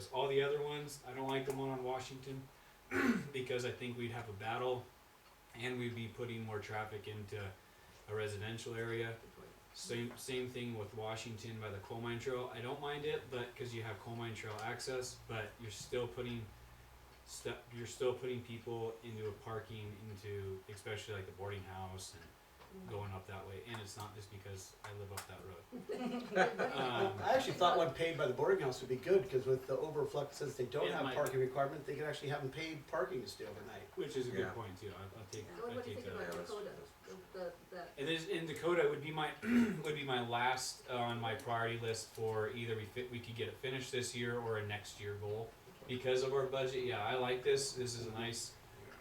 this. All the other ones, I don't like the one on Washington because I think we'd have a battle and we'd be putting more traffic into a residential area. Same thing with Washington by the coal mine trail. I don't mind it, but because you have coal mine trail access, but you're still putting people into a parking into, especially like the boarding house and going up that way. And it's not just because I live up that road. I actually thought one paid by the boarding house would be good, because with the overflux, since they don't It have might parking requirement, they could actually have them paid parking to stay overnight. Which is a good Yeah. point too. I'll take What do you that. think about Yeah, Dakota? That And there's, in Dakota would be my would be my last on my priority list for either we could get it finished this year or a next year goal because of our budget. Yeah, I like this. This is a nice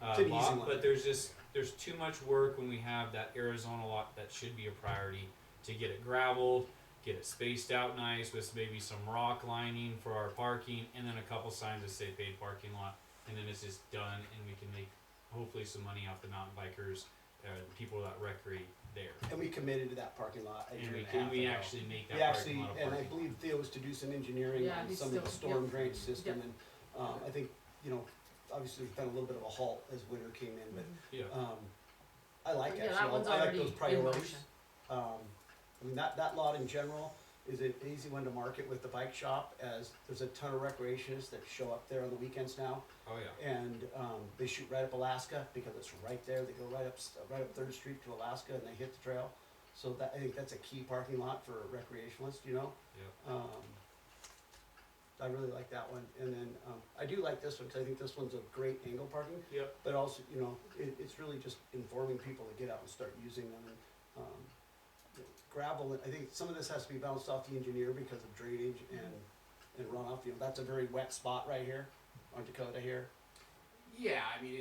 It's an easy lot, one. but there's too much work when we have that Arizona lot that should be a priority to get it gravelled, get it spaced out nice with maybe some rock lining for our parking, and then a couple signs that say paid parking lot, and then it's just done, and we can make hopefully some money off the mountain bikers, people that recreate there. And we committed to that parking lot a year And and a half we ago. actually make that We actually, parking lot a and I parking. believe Theo was to do some engineering Yeah, on he's some of the still- storm yep. drainage system, Yep. and, I think, obviously there's been a little bit of a halt as winter came in, but, Yeah. I like Yeah, that actually, one's I like already those in priorities. motion. I mean, that lot in general is an easy one to market with the bike shop, as there's a ton of recreationists that show up there on the weekends now. Oh yeah. And they shoot right up Alaska because it's right there. They go right up 3rd Street to Alaska, and they hit the trail. So that, I think that's a key parking lot for recreationalists. Yeah. I really like that one, and then I do like this one because I think this one's a great angle parking. Yep. But also, it's really just informing people to get out and start using them. And gravel, I think some of this has to be bounced off the engineer because of drainage and runoff. That's a very wet spot right here on Dakota here. Yeah, I mean,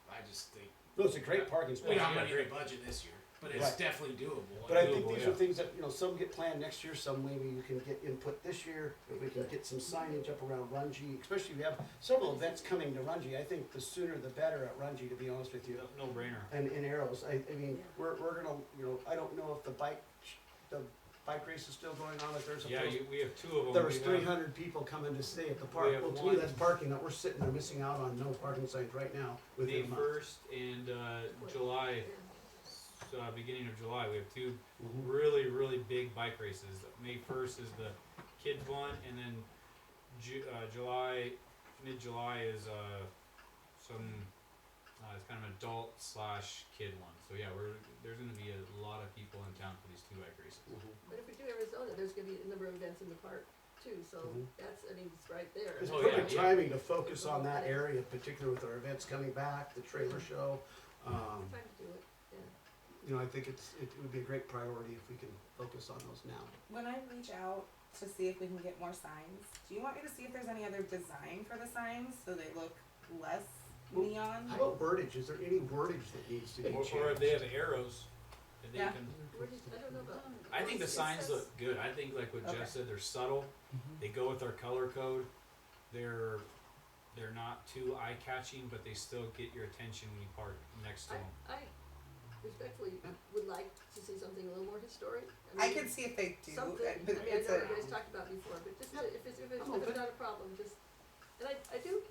I just think, No, it's a great parking spot. we don't have Yeah, money in great. the budget this year, but it's Right. definitely doable. But I think Doable, these yeah. are things that, some get planned next year, some maybe you can get input this year. If we can get some signage up around Runji, especially if we have several events coming to Runji. I think the sooner the better at Runji, to be honest with you. No brainer. And in Arrows, I mean, we're gonna, I don't know if the bike race is still going on, if there's a. Yeah, we have two of them. There was We have- 300 people coming to stay at the park. We have Well, to one- me, that's parking that we're sitting there missing out on no parking signs right now May within a month. 1st and July, beginning of July, we have two Mhm. really big bike races. May 1st is the kids one, and then mid-July is it's kind of an adult / kid one. So yeah, there's gonna be a lot of people in town for these two bike races. Mhm. But if we do Arizona, there's gonna be a number of events in the park too, so Mhm. it's right there. It's Oh, yeah, perfect yeah. timing to focus on that area, particularly with our events coming back, the trailer show. Time to do it, yeah. I think it would be a great priority if we can focus on those now. When I reach out to see if we can get more signs, do you want me to see if there's any other design for the signs so they look less Well, neon? How about wordage? Is there any wordage that needs to be changed? Or if they have arrows, that they Yeah. can. I don't know about. I think the signs look good. I think like what Okay. Jeff said, they're subtle. They go with our color code. They're not too eye catching, but they still get your attention when you park next to them. I respectfully would like to see something a little more historic. I mean, can see if they do, something, I but mean, I it's know a, you guys talked about before, but just Yep. if it's I'm open. not a problem, just, and I do,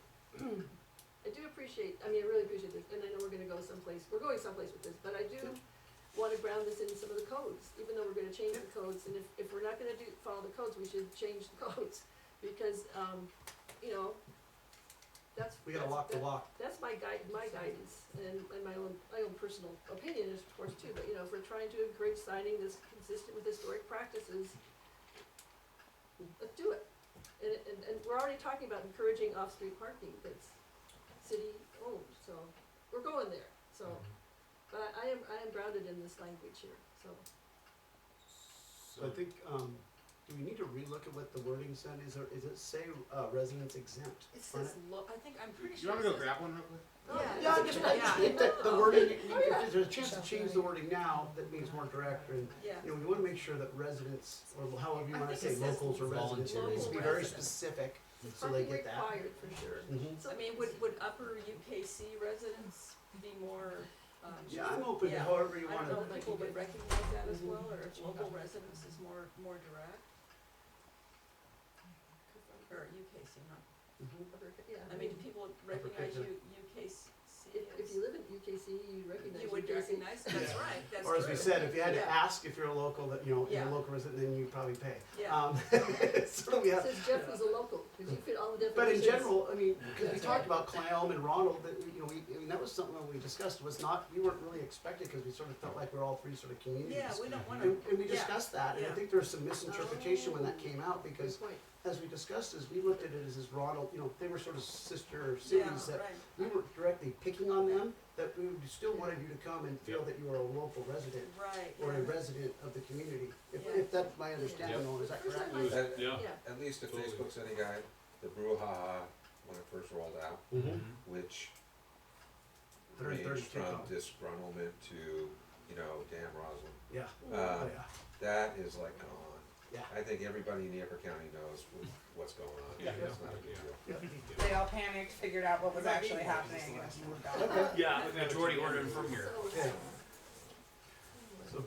I do appreciate, I really appreciate this, and I know we're going someplace with this, but I do wanna ground this in some of the codes, even though we're gonna change the codes, and if we're not gonna follow the codes, we should change the codes, because, We gotta walk the walk. that's my guidance, and my own personal opinion is of course too, but if we're trying to encourage signing that's consistent with historic practices, let's do it. And we're already talking about encouraging off-street parking that's city owned, so we're going there, so. But I am grounded in this language here, so. So I think, do we need to relook at what the wording said? Is it say residents exempt? It on says, I'm pretty You sure wanna it go says. grab one real quick? Yeah, I just, think that the wording, if there's a chance to change the wording now, that means more direct, and, Yeah. we wanna make sure that residents, or however you I wanna think say, it says locals or residents, it needs to be local very residents. specific, so they Parking get that. required for sure. Mhm. So, would upper UKC residents be more, Yeah, I'm open to Yeah. however you I don't know wanna, if people would recognize that as well, or if Mhm. local residents is more direct? Or or UKC, huh? Yeah, I mean, do people recognize Upper UKC if you live in UKC, you'd recognize You would UKC. recognize, that's right, that's true. Or as we said, if you had to Yeah. ask if you're a local, that, you know, you're Yeah. a local resident, then you probably pay. Yeah. So we have, Since Jeff was a local, because you fit all the definitions. but in general, I mean, because we Yeah. talked about Clam and Ronald, that, you know, I mean, that was something that we discussed, was not, we weren't really expected, because we sort of felt like we're all three sort of communities. Yeah, we don't wanna, And we yeah. discussed that, and I Yeah. think there was some misinterpretation when that came out, because Good point. as we discussed this, we looked at it as Ronald, you know, they were sort of sister Yeah, cities that right. we weren't directly picking on them, that we still wanted you to come and feel that you were a local resident Right, or a yeah. resident of the community. Yeah. If that's my understanding, Nolan, is that First correct? time I- At, Yeah. Yeah, at least if Totally. Facebook's any guide, the brouhaha when it first rolled out, Mm-hmm. which 130 ranged from kickoff. disgruntlement to, you know, damn Roslyn. Yeah, Uh, oh, yeah, that is like gone. yeah. I think everybody in the Upper County knows what's going on. Yeah. It's not a big deal. They all panicked, figured out what was actually happening, and moved on. Okay. Yeah, the majority ordered from here. Okay. So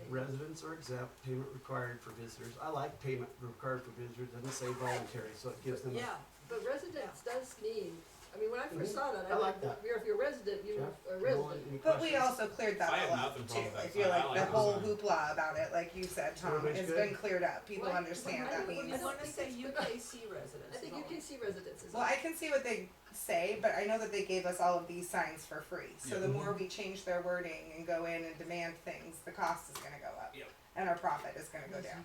residents are exempt, payment required for visitors. I like payment required for visitors, doesn't say voluntary, so it gives them a. Yeah, but residence does mean, I mean, when I first Mhm. saw that, I I like thought, that. if you're a resident, you're Jeff, a Nolan, resident. any But we questions? also cleared that I have all nothing up too. problem with I that feel sign. I like like the the whole sign. hoopla about it, like you said, Tom, Everybody's has good? been cleared up. People Why- understand I that don't- means. I don't wanna think say it's- UKC residents. I think is all. UKC residents is. Well, I can see what they say, but I know that they gave us all of these signs for free. So the more we change their wording and go in and demand things, the cost is gonna go up. Yep. And our profit is gonna go down.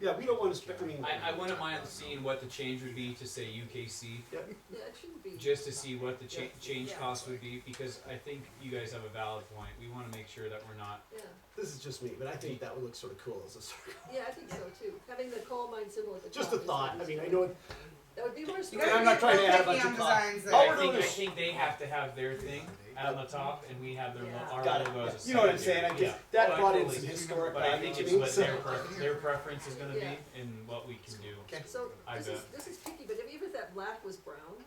Yeah, we don't wanna spend, I mean. I wouldn't mind seeing what the change would be to say UKC, Yeah, it shouldn't be. just to see what the change Yeah. cost would be, because I think you guys have a valid point. We wanna make sure that we're not, Yeah, This is just me, but I think that would look sort of cool as a circle. yeah, I think so too. Having the coal mine symbol at the top. Just a is- thought, I mean, I know, it- That would be more. You And gotta I'm not get trying to real add a picky bunch on of cost. designs All that- we're doing I is- think they have to have their thing on the top, and we have Yeah. our Got it. logo as a You know what I'm secondary. saying, I just, Yeah. that Oh, brought in absolutely. some historic But I value think to it's me, what so. their preference is gonna Yeah. be and what we can do. Okay. So I this is, bet. this is picky, but even if that black was brown,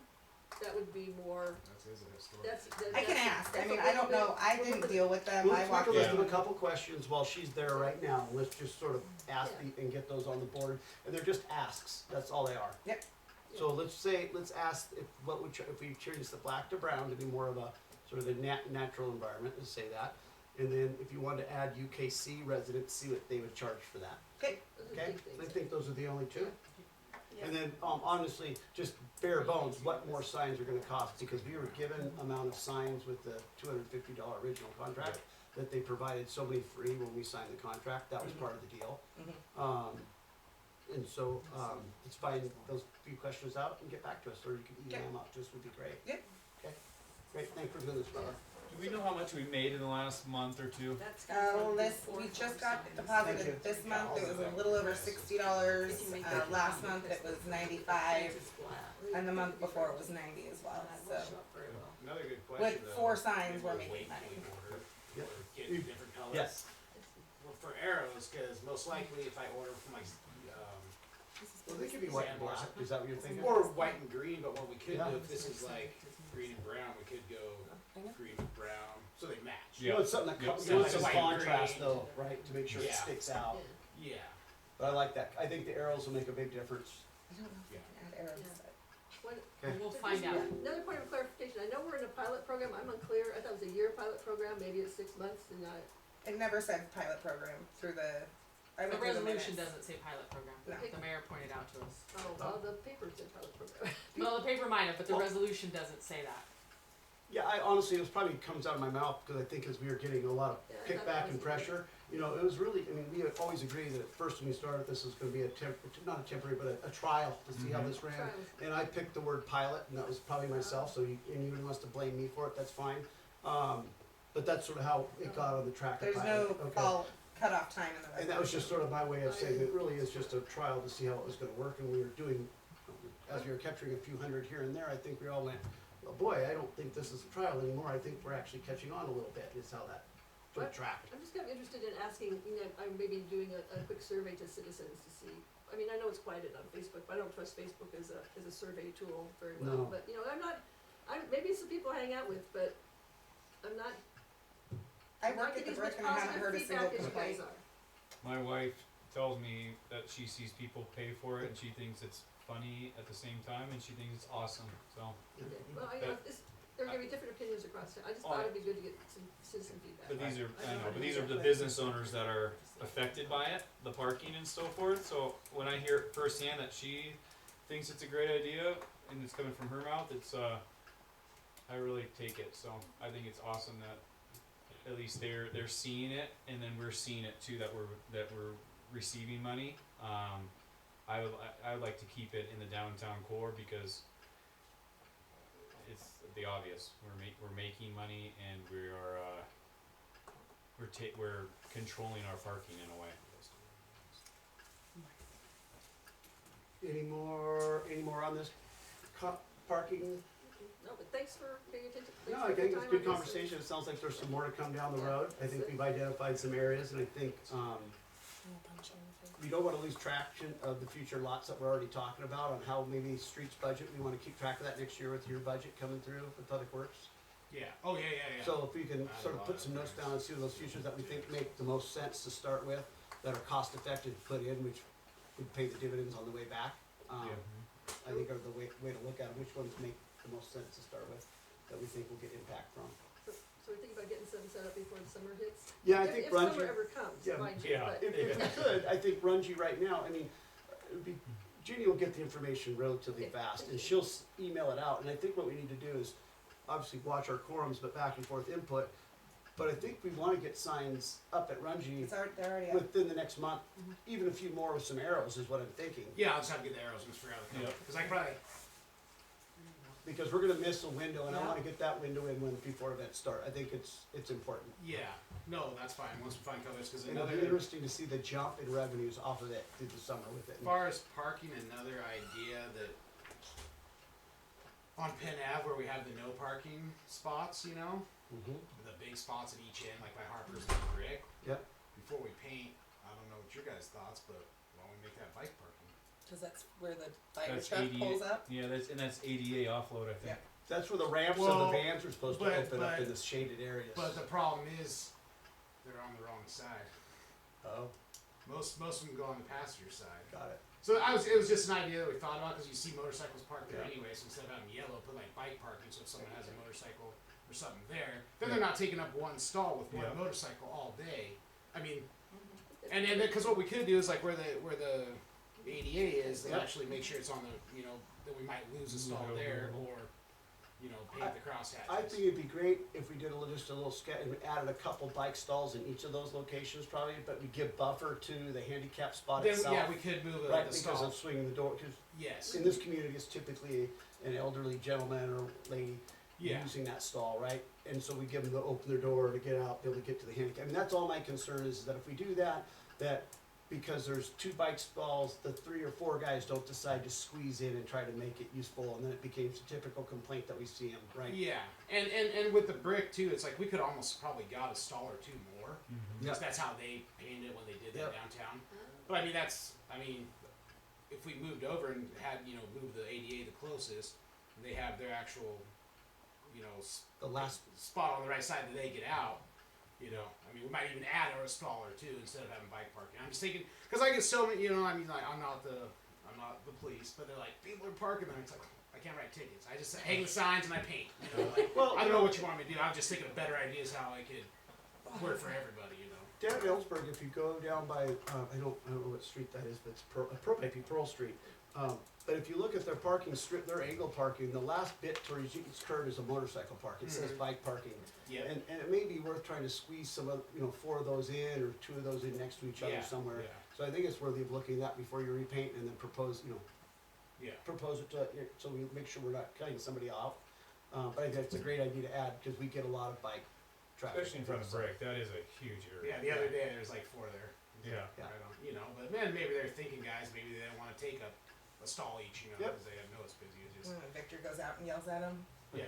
that would be more, that's. I can ask. I that's a mean, I little don't know. bit- I didn't deal with them. We'll I make walked a list in. of a couple questions while she's there right now, let's just sort of ask Yeah. and get those on the board, and they're just asks, that's all they are. Yep. So let's ask if, if we change the black to brown to be more of a, sort of the natural environment, let's say that. And then if you wanted to add UKC residents, see what they would charge for that, Okay. Those are okay? big I things. think those are the only two. Yeah. And then, honestly, just bare bones, what more signs are gonna cost, because we were given amount of signs with the $250 original contract, that they provided so many free when we signed the contract, that was part of the deal. Mhm. And so, let's find those few questions out and get back to us, or you can email them out, just would be great. Yep. Okay, great, thanks for doing this, brother. Do we know how much we made in the last month or two? That's We just got deposited this month. It was a little over $60. Last month it was 95, and the month before it was 90 as well. So Another good with question. 4 signs, we're making money. Yep. Get different colors. Yes. Well, for arrows, because most likely if I order from like, Well, they could be white and black, is that what you're thinking? or white and green, but what we could Yeah. do, if this is like green and brown, we could go green and brown, so they match. You want something that, Yep. you want So some white and contrast green. though, right, to make sure it Yeah. sticks out. Yeah. Yeah, But I like that, I think the arrows will make a big difference. I don't know if Yeah. I can add arrows, Yeah. but- When- Okay. We'll Just find out. Another point of clarification, I know we're in a pilot program, I'm unclear, I thought it was a year pilot program, maybe it's 6 months, and It never said pilot program through the. I The went through the resolution minutes. doesn't say pilot program. No. The mayor pointed out to us. oh, well, the paper said pilot program. No, the paper might have, but the Well- resolution doesn't say that. Yeah, I honestly, it was probably comes out of my mouth, because I think as we were getting a lot of Yeah, I thought that kickback was and the- pressure, you know, it was really, I mean, we had always agreed that at first when we started, this was gonna be not a temporary, but a trial to see how Mhm. this ran. Trials. And I picked the word pilot, and that was probably myself, so you, anyone who wants to blame me for it, that's fine. But that's sort of how it got on the track of There's pilot. no Okay. fall cutoff time in the resolution. And that was just sort of my way of saying it really is just a trial to see how it was gonna work, and we were doing, as we were capturing a few hundred here and there, I think we all went, well, boy, I don't think this is a trial anymore, I think we're actually catching on a little bit, is how that sort of tracked. I'm just kind of interested in asking, you know, I'm maybe doing a quick survey to citizens to see, I mean, I know it's quieted on Facebook, but I don't trust Facebook as a survey tool very well, No. but, you know, maybe it's the people I hang out with, but I'm not, I I'm work not at the getting as brick much and I haven't positive heard a single feedback as you guys complaint. are. My wife tells me that she sees people pay for it and she thinks it's funny at the same time and she thinks it's awesome. So, Well, I know, there are gonna be different opinions across town. I just thought it'd be good to get some citizen feedback. but these are I I know, don't but these are the business owners that are affected by it, the parking and so forth. So when I hear it firsthand that she thinks it's a great idea and it's coming from her mouth, it's I really take it. So I think it's awesome that at least they're seeing it, and then we're seeing it too, that we're receiving money. I would like to keep it in the downtown core because it's the obvious. We're making money and we are we're controlling our parking in a way. Any more on this parking? No, but thanks for paying attention. No, Thanks I for think your it's time good on this. conversation. It sounds like there's some more to come down the Yeah, road. I think that's it. we've identified some areas, and I think, we don't wanna lose traction of the future lots that we're already talking about on how maybe streets budget, we wanna keep track of that next year with your budget coming through with Public Works. Yeah, oh, yeah, yeah, yeah. So if we can Add sort a of lot put of some notes things. down and see those futures that we think make the most sense to start with, that are cost effective to put in, which would pay the dividends on the way back. I think are the way to look at them, which ones make the most sense to start with, that we think will get impact from. So we think about getting something set up before the summer hits? Yeah, I If- think If summer Runji, ever comes, Yeah, mind you, yeah. but. if we could, I think Runji right now, I mean, it'd be, Ginny will get the information relatively Okay, fast, thank and you. she'll email it out, and I think what we need to do is, obviously watch our quorums, but back and forth input, but I think we wanna get signs up at Runji They're already up. within the next month, Mhm. even a few more with some arrows is what I'm thinking. Yeah, I'll just have to get the arrows and just figure out the color. Yeah. Because I probably, Because we're gonna miss a window, and I Yeah. wanna get that window in when, before events start, I think it's important. yeah, no, that's fine, once we find colors, because And it'll another, be interesting to see the jump in revenues off of it through the summer with it. as far as parking, another idea that on Penn Ave where we have the no parking spots, you know, Mhm. the big spots at each end, like by Harper's and Brick. Yep. Before we paint, I don't know what your guys' thoughts, but why don't we make that bike parking? Cause that's where the fire That's truck 88. pulls up. Yeah, that's ADA offload, I think. Yeah. That's where the ramps Well, of the vans are supposed to but- open up but- in the shaded areas. But the problem is, they're on the wrong side. Oh, Most of them go on the passenger side. got it. So it was just an idea that we thought about because you see motorcycles parked there Yeah. anyway. So instead of having yellow, put like bike parking. So if someone has a motorcycle or something there, then they're not taking up one stall with one Yeah. motorcycle all day. I mean, and then because what we could do is like where the ADA is, they Yep. actually make sure it's on the that we might lose a stall there or paint the crosshatches. I think it'd be great if we did just a little sketch and added a couple bike stalls in each of those locations probably, but we give buffer to the handicap spot then itself. yeah, we could move Right, the because stall. of swinging the door, because Yes. in this community, it's typically an elderly gentleman or lady Yeah. using that stall, right? And so we give them to open their door to get out, be able to get to the handicap. I mean, that's all my concern is that if we do that, because there's two bike stalls, the 3 or 4 guys don't decide to squeeze in and try to make it useful, and then it becomes a typical complaint that we see them, right? Yeah, and with the brick too, it's like we could almost probably got a stall or two more. Mm-hmm. Yep. Because that's how they painted it when they did that Yep. downtown. But I mean, if we moved over and had moved the ADA the closest, they have their actual, The last, spot on the right side that they get out. We might even add a stall or two instead of having bike parking. I'm just thinking because I get so many, like I'm not the police, but they're like people are parking there. It's like I can't write tickets. I just hang the signs and I paint. well, I don't know what you want me to do. I'm just thinking of better ideas how I could work for everybody. down at Ellsberg, if you go down by, I don't know what street that is, but it's might be Pearl Street. But if you look at their parking strip, their angle parking, the last bit towards each curve is a motorcycle park. It says Mhm. bike parking. Yeah. And it may be worth trying to squeeze some of, 4 of those in or 2 of those in next to each other somewhere. Yeah. So I think it's worthy of looking at before you repaint and then propose, Yeah. propose it to, so we make sure we're not cutting somebody off. But I think it's a great idea to add, because we get a lot of bike traffic. Especially in front of Brick, that is a huge area. Yeah. The other day there's like 4 there. Yeah. Yeah. I don't, but man, maybe they're thinking, guys, maybe they don't want to take up a stall each, Yep. because they know it's busy. It's just, When Victor goes out and yells at him. yeah,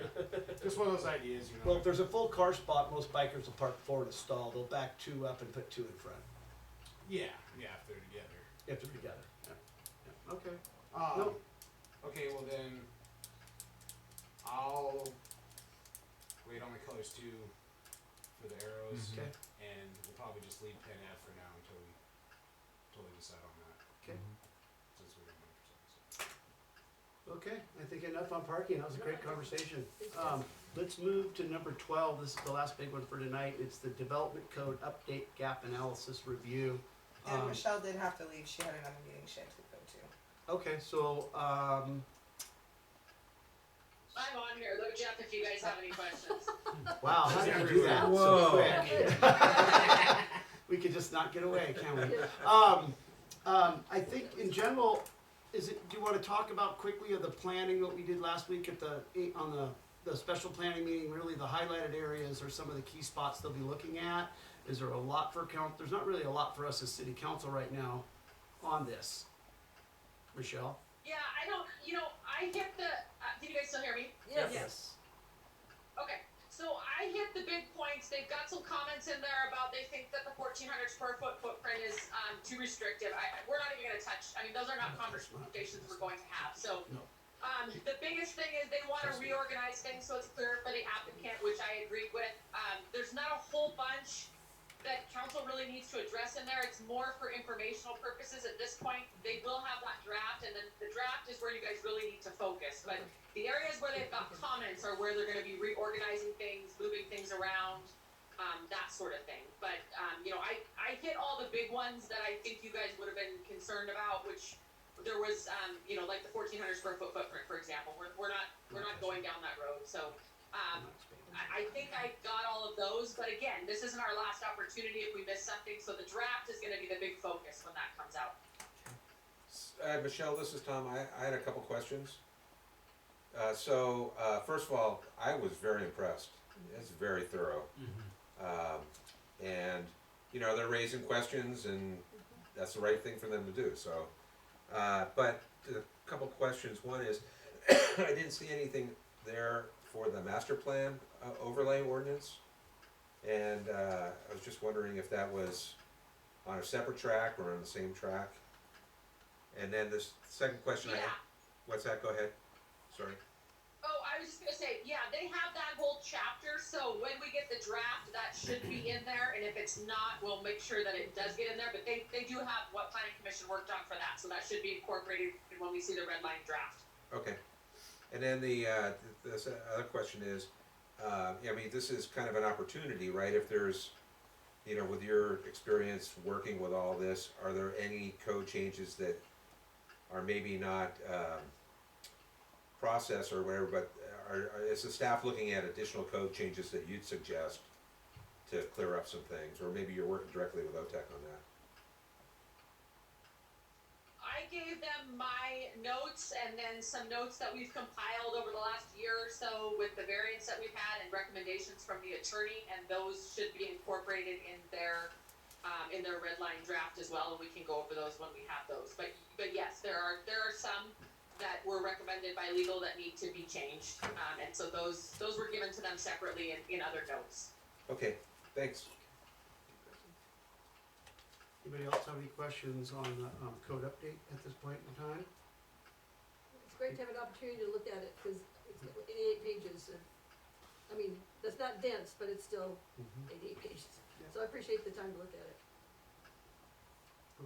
just one of those ideas, Well, if there's a full car spot, most bikers will park 4 in a stall. They'll back 2 up and put 2 in front, Yeah, if they're together. if they're together. Yeah. Okay. Um, Okay, well then, I'll wait on the colors too for the arrows, Mhm. Okay. and we'll probably just leave Penn Ave for now until we set on that, Okay, since we don't know. okay, I think enough on parking, that was a great conversation. It's Let's move to number 12, this is the last big one for tonight, it's the Development Code Update Gap Analysis Review. And Michelle did have to leave, she had another meeting she had to go to. Okay, so, I'm on here. Look, Jeff, if you guys have any questions. wow, how did you do that so Whoa. quick? We could just not get away, can we? I think in general, do you wanna talk about quickly of the planning that we did last week at on the special planning meeting, really the highlighted areas are some of the key spots they'll be looking at? Is there a lot there's not really a lot for us as city council right now on this. Michelle? Yeah, I hit the, can you guys still hear me? Yes. Okay, so I hit the big points. They've got some comments in there about they think that the 1,400 square foot footprint is too restrictive. We're not even gonna touch, those are not conversations we're going to have, so. No. The biggest thing is they wanna reorganize things so it's clear for the applicant, which I agree with. There's not a whole bunch that council really needs to address in there. It's more for informational purposes at this point. They will have that draft, and then the draft is where you guys really need to focus. But the areas where they've got comments are where they're gonna be reorganizing things, moving things around, that sort of thing. But, I hit all the big ones that I think you guys would have been concerned about, which there was, like the 1,400 square foot footprint, for example. We're not going down that road, so, I think I got all of those, but again, this isn't our last opportunity if we miss something, so the draft is gonna be the big focus when that comes out. Michelle, this is Tom. I had a couple questions. First of all, I was very impressed. It's very thorough. And, they're raising questions and that's the right thing for them to do, so. But a couple questions. One is, I didn't see anything there for the master plan overlay ordinance. And I was just wondering if that was on a separate track or on the same track. And then the second question I Yeah. had, what's that? Go ahead. Sorry. Oh, I was just gonna say, yeah, they have that whole chapter, so when we get the draft, that should be in there, and if it's not, we'll make sure that it does get in there, but they do have what planning commission worked on for that, so that should be incorporated when we see the red line draft. Okay. And then the other question is, this is kind of an opportunity, right? If there's, with your experience working with all this, are there any code changes that are maybe not process or whatever, but is the staff looking at additional code changes that you'd suggest to clear up some things, or maybe you're working directly with OTEC on that? I gave them my notes and then some notes that we've compiled over the last year or so with the variants that we've had and recommendations from the attorney, and those should be incorporated in their red line draft as well, and we can go over those when we have those. But yes, there are some that were recommended by legal that need to be changed, and so those were given to them separately in other notes. Okay, thanks. Anybody else have any questions on the code update at this point in time? It's great to have an opportunity to look at it, cause it's 88 pages, and, that's not dense, but it's still 88 pages. Yeah. So I appreciate the time to look at it.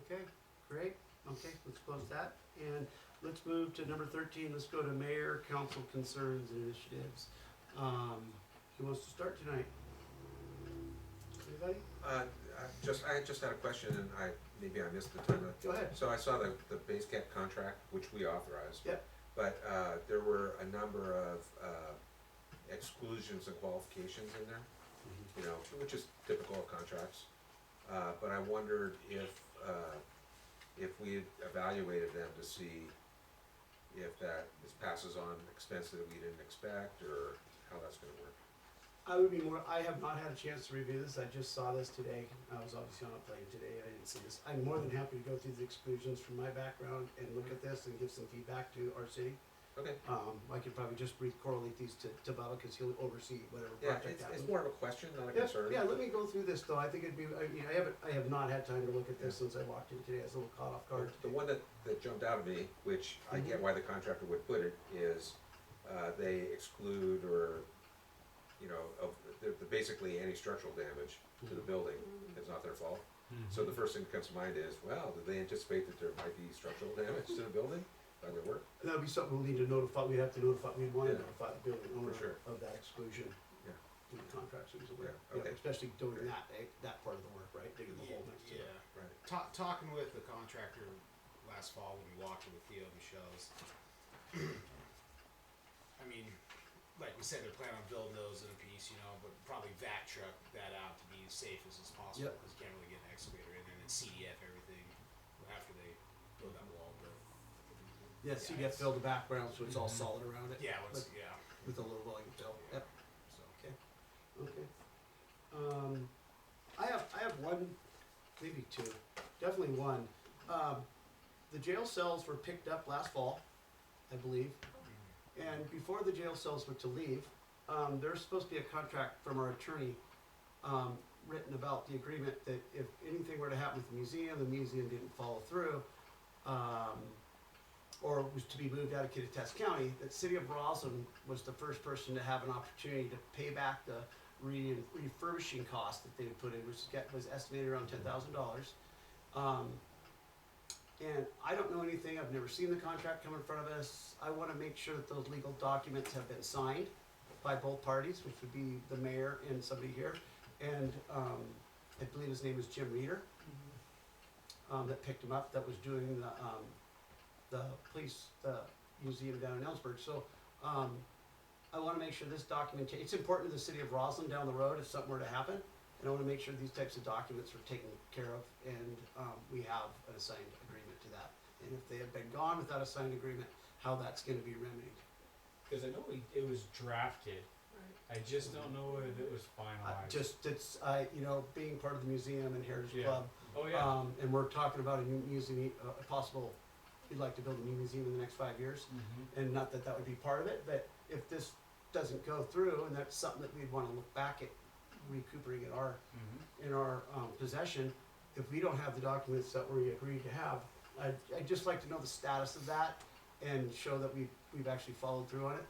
Okay, great. Okay, let's close that. And let's move to number 13. Let's go to mayor, council concerns and initiatives. Who wants to start tonight? Anybody? I just had a question, and maybe I missed the time. Go ahead. So I saw the base cap contract, which we authorized. Yep. But there were a number of exclusions and qualifications in there, which is typical of contracts. But I wondered if we had evaluated them to see if this passes on expense that we didn't expect, or how that's gonna work. I have not had a chance to review this. I just saw this today. I was obviously on a plane today. I didn't see this. I'm more than happy to go through the exclusions from my background and look at this and give some feedback to our city. Okay. I could probably just correlate these to Bella, because he'll oversee whatever Yeah, project happens. it's more of a question, not a Yeah, concern. yeah, let me go through this though. I think it'd be, I have not had time to look at this since I walked in today. I was a little caught off guard. The one that jumped out at me, which I Mm-hmm. get why the contractor would put it, is they exclude or, basically any structural damage to the building is not their fault. So the first thing that comes to mind is, well, did they anticipate that there might be structural damage to the building by their work? And that'd be something we'll need to notify, we'd have to notify, we'd wanna Yeah. notify the building owner sure. of that exclusion. Yeah. In the contract, so he's aware. Yeah, okay. Especially doing that part of the work, right, digging the hole next to it. Yeah. Right. Talking with the contractor last fall when we walked with Theo and Michelle's. I mean, like we said, they're planning on building those in a piece, you know, but probably vac truck that out to be as safe as possible, Yep. because you can't really get an excavator in there and then CDF everything after they build that wall, but. Yeah, so you have to fill the background, so it's all Mhm. solid around it. Yeah, yeah, With a low volume fill, yep, so. okay. I have one, maybe two, definitely one. The jail cells were picked up last fall, I believe. And before the jail cells were to leave, there's supposed to be a contract from our attorney, written about the agreement that if anything were to happen with the museum didn't follow through, or was to be moved out of Kittitas County, that City of Roslyn was the first person to have an opportunity to pay back the refurbishing cost that they would put in, which was estimated around $10,000. And I don't know anything, I've never seen the contract come in front of us. I wanna make sure that those legal documents have been signed by both parties, which would be the mayor and somebody here. And, I believe his name is Jim Reeder, that picked him up, that was doing the museum down in Ellsberg. So, I wanna make sure this documentation, it's important to the city of Roslyn down the road if something were to happen. And I wanna make sure these types of documents are taken care of and, we have an assigned agreement to that. And if they have been gone without a signed agreement, how that's gonna be remedied. Cause I know it was drafted, Right. I just don't know if it was finalized. It's, you know, being part of the museum and Heritage Yeah. Club, Oh, yeah. and we're talking about a new museum, a possible, we'd like to build a new museum in the next 5 years. Mm-hmm. And not that that would be part of it, but if this doesn't go through, and that's something that we'd wanna look back at recuperating in our possession, if we don't have the documents that we agreed to have, I'd just like to know the status of that and show that we've actually followed through on it.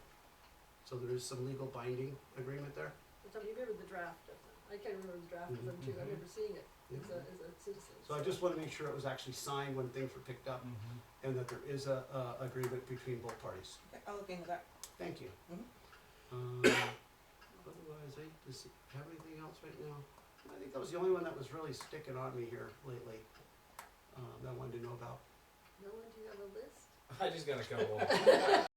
So there is some legal binding agreement there. But tell me, you remember the draft of them? I can't remember the draft of them too, I remember seeing it as a citizen. So I just wanna make sure it was actually signed when things were picked up Mm-hmm. and that there is a agreement between both parties. Okay, I'll look into that. Thank you. Mhm. Otherwise, does it have anything else right now? I think that was the only one that was really sticking on me here lately, that I wanted to know about. No one, do you have a list? I just got a couple.